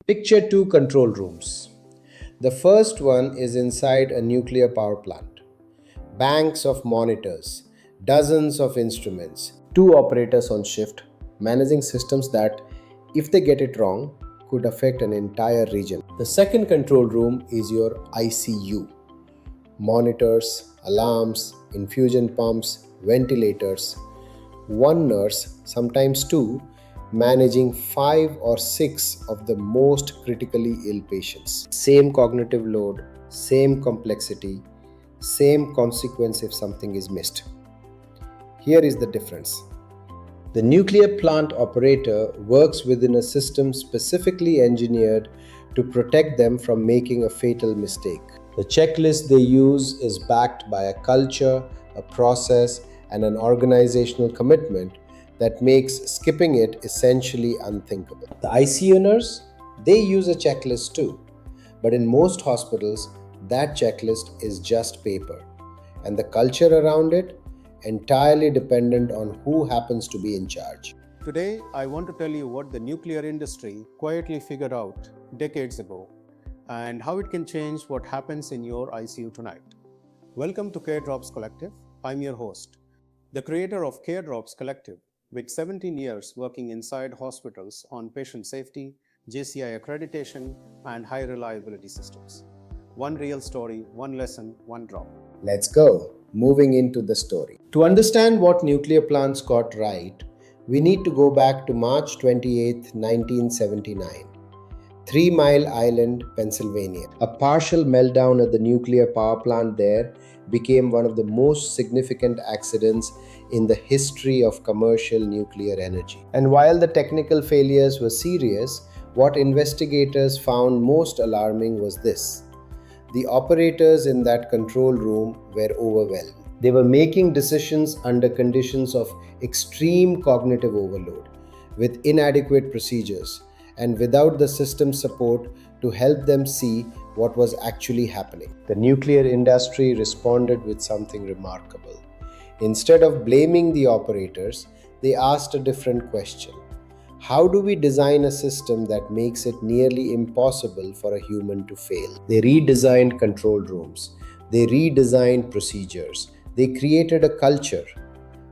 Picture two control rooms. The first one is inside a nuclear power plant. Banks of monitors, dozens of instruments, two operators on shift, managing systems that, if they get it wrong, could affect an entire region. The second control room is your ICU. Monitors, alarms, infusion pumps, ventilators. One nurse, sometimes two, managing five or six of the most critically ill patients. Same cognitive load, same complexity, same consequence if something is missed. Here is the difference. The nuclear plant operator works within a system specifically engineered to protect them from making a fatal mistake. The checklist they use is backed by a culture, a process, and an organizational commitment that makes skipping it essentially unthinkable. The ICU nurse, they use a checklist too, but in most hospitals, that checklist is just paper, and the culture around it entirely dependent on who happens to be in charge. Today, I want to tell you what the nuclear industry quietly figured out decades ago and how it can change what happens in your ICU tonight. Welcome to Care Drops Collective. I'm your host, the creator of Care Drops Collective, with 17 years working inside hospitals on patient safety, JCI accreditation, and high reliability systems. One real story, one lesson, one drop. Let's go. Moving into the story. To understand what nuclear plants got right, we need to go back to March 28, 1979. 3 Mile Island, Pennsylvania. A partial meltdown at the nuclear power plant there became one of the most significant accidents in the history of commercial nuclear energy. And while the technical failures were serious, what investigators found most alarming was this. The operators in that control room were overwhelmed. They were making decisions under conditions of extreme cognitive overload, with inadequate procedures, and without the system support to help them see what was actually happening. The nuclear industry responded with something remarkable. Instead of blaming the operators, they asked a different question. How do we design a system that makes it nearly impossible for a human to fail? They redesigned control rooms. They redesigned procedures. They created a culture,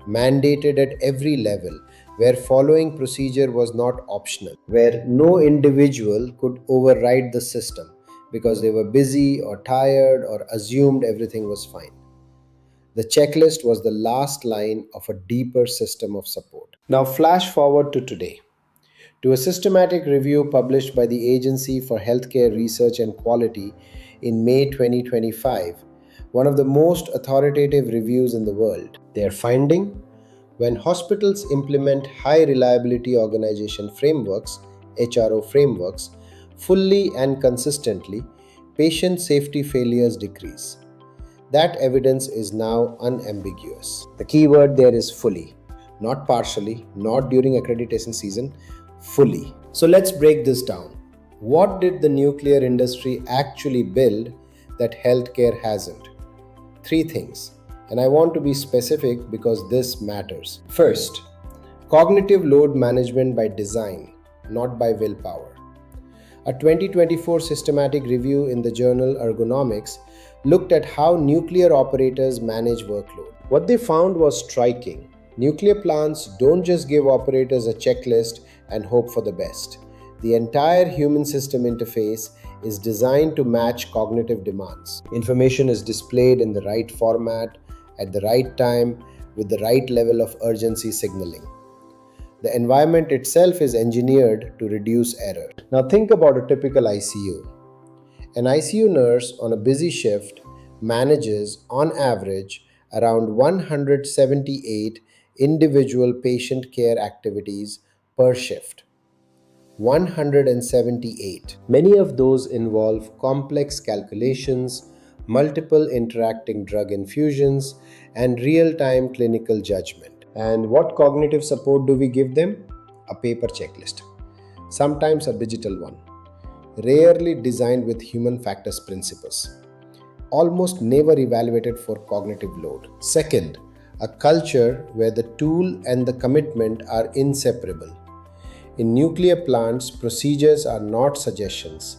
mandated at every level, where following procedure was not optional, where no individual could override the system because they were busy or tired or assumed everything was fine. The checklist was the last line of a deeper system of support. Now, flash forward to today, to a systematic review published by the Agency for Healthcare Research and Quality in May 2025, one of the most authoritative reviews in the world. Their finding: when hospitals implement high reliability organization frameworks, HRO frameworks, fully and consistently, patient safety failures decrease. That evidence is now unambiguous. The key word there is fully, not partially, not during accreditation season, fully. So let's break this down. What did the nuclear industry actually build that healthcare hasn't? 3 things. And I want to be specific because this matters. First, cognitive load management by design, not by willpower. A 2024 systematic review in the journal Ergonomics looked at how nuclear operators manage workload. What they found was striking. Nuclear plants don't just give operators a checklist and hope for the best. The entire human system interface is designed to match cognitive demands. Information is displayed in the right format, at the right time, with the right level of urgency signaling. The environment itself is engineered to reduce error. Now think about a typical ICU. An ICU nurse on a busy shift manages, on average, around 178 individual patient care activities per shift. 178. Many of those involve complex calculations, multiple interacting drug infusions, and real-time clinical judgment. And what cognitive support do we give them? A paper checklist, sometimes a digital one, rarely designed with human factors principles, almost never evaluated for cognitive load. Second, a culture where the tool and the commitment are inseparable. In nuclear plants, procedures are not suggestions.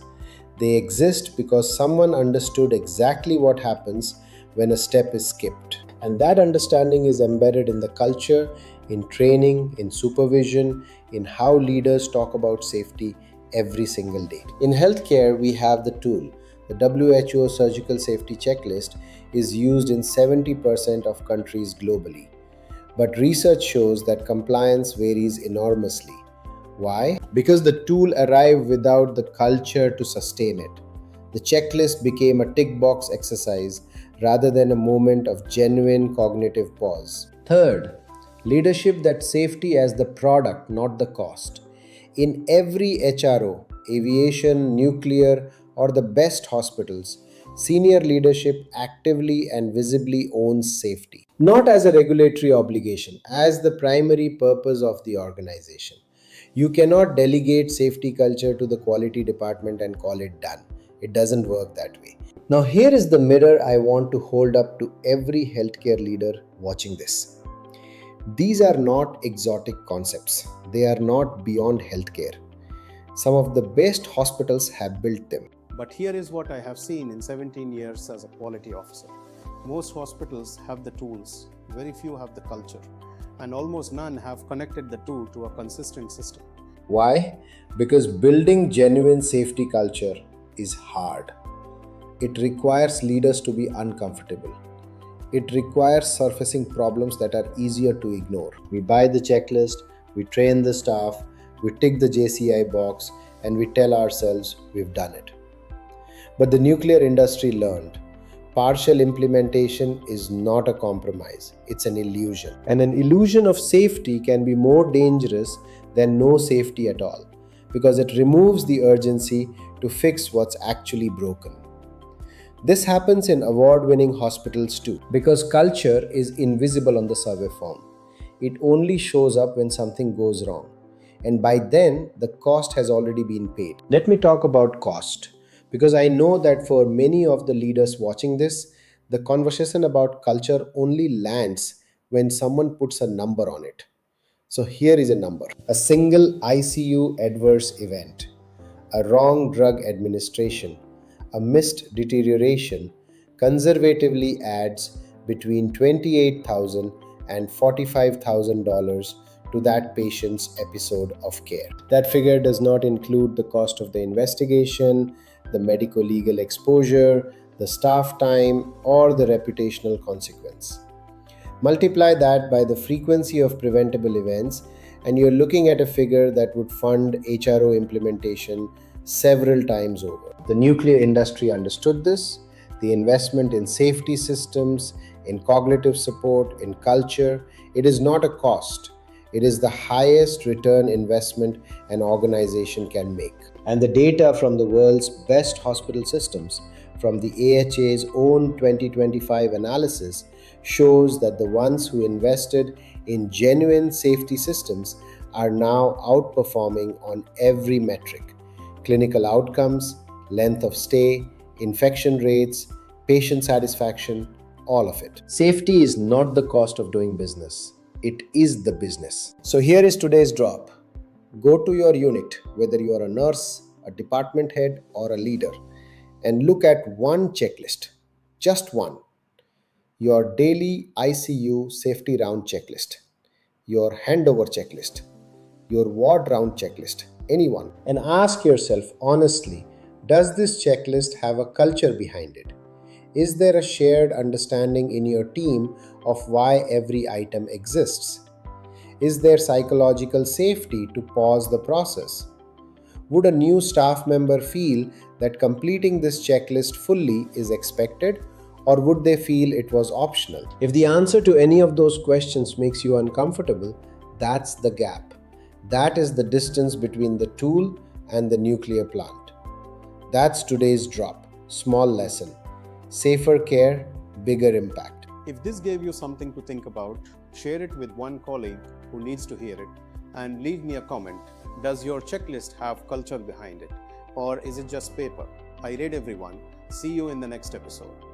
They exist because someone understood exactly what happens when a step is skipped. And that understanding is embedded in the culture, in training, in supervision, in how leaders talk about safety every single day. In healthcare, we have the tool. The WHO Surgical Safety Checklist is used in 70% of countries globally. But research shows that compliance varies enormously. Why? Because the tool arrived without the culture to sustain it. The checklist became a tick box exercise rather than a moment of genuine cognitive pause. Third, leadership that safety as the product, not the cost. In every HRO, aviation, nuclear, or the best hospitals, senior leadership actively and visibly owns safety. Not as a regulatory obligation, as the primary purpose of the organization. You cannot delegate safety culture to the quality department and call it done. It doesn't work that way. Now, here is the mirror I want to hold up to every healthcare leader watching this. These are not exotic concepts, they are not beyond healthcare. Some of the best hospitals have built them. But here is what I have seen in 17 years as a quality officer. Most hospitals have the tools, very few have the culture, and almost none have connected the two to a consistent system. Why? Because building genuine safety culture is hard. It requires leaders to be uncomfortable. It requires surfacing problems that are easier to ignore. We buy the checklist, we train the staff, we tick the JCI box, and we tell ourselves we've done it. But the nuclear industry learned partial implementation is not a compromise, it's an illusion. And an illusion of safety can be more dangerous than no safety at all because it removes the urgency to fix what's actually broken. This happens in award-winning hospitals too, because culture is invisible on the survey form. It only shows up when something goes wrong. And by then, the cost has already been paid. Let me talk about cost, because I know that for many of the leaders watching this, the conversation about culture only lands when someone puts a number on it. So here is a number. A single ICU adverse event, a wrong drug administration, a missed deterioration conservatively adds between $28,000 and $45,000 to that patient's episode of care. That figure does not include the cost of the investigation, the medico-legal exposure, the staff time, or the reputational consequence. Multiply that by the frequency of preventable events, and you're looking at a figure that would fund HRO implementation several times over. The nuclear industry understood this. The investment in safety systems, in cognitive support, in culture, it is not a cost. It is the highest return investment an organization can make. And the data from the world's best hospital systems, from the AHA's own 2025 analysis, shows that the ones who invested in genuine safety systems are now outperforming on every metric: clinical outcomes, length of stay, infection rates, patient satisfaction, all of it. Safety is not the cost of doing business. It is the business. So here is today's drop. Go to your unit, whether you are a nurse, a department head, or a leader, and look at one checklist, just one. Your daily ICU safety round checklist, your handover checklist, your ward round checklist, anyone, and ask yourself honestly, does this checklist have a culture behind it? Is there a shared understanding in your team of why every item exists? Is there psychological safety to pause the process? Would a new staff member feel that completing this checklist fully is expected, or would they feel it was optional? If the answer to any of those questions makes you uncomfortable, that's the gap. That is the distance between the tool and the nuclear plant. That's today's drop. Small lesson. Safer care, bigger impact. If this gave you something to think about, share it with one colleague who needs to hear it, and leave me a comment. Does your checklist have culture behind it, or is it just paper? I read everyone. See you in the next episode.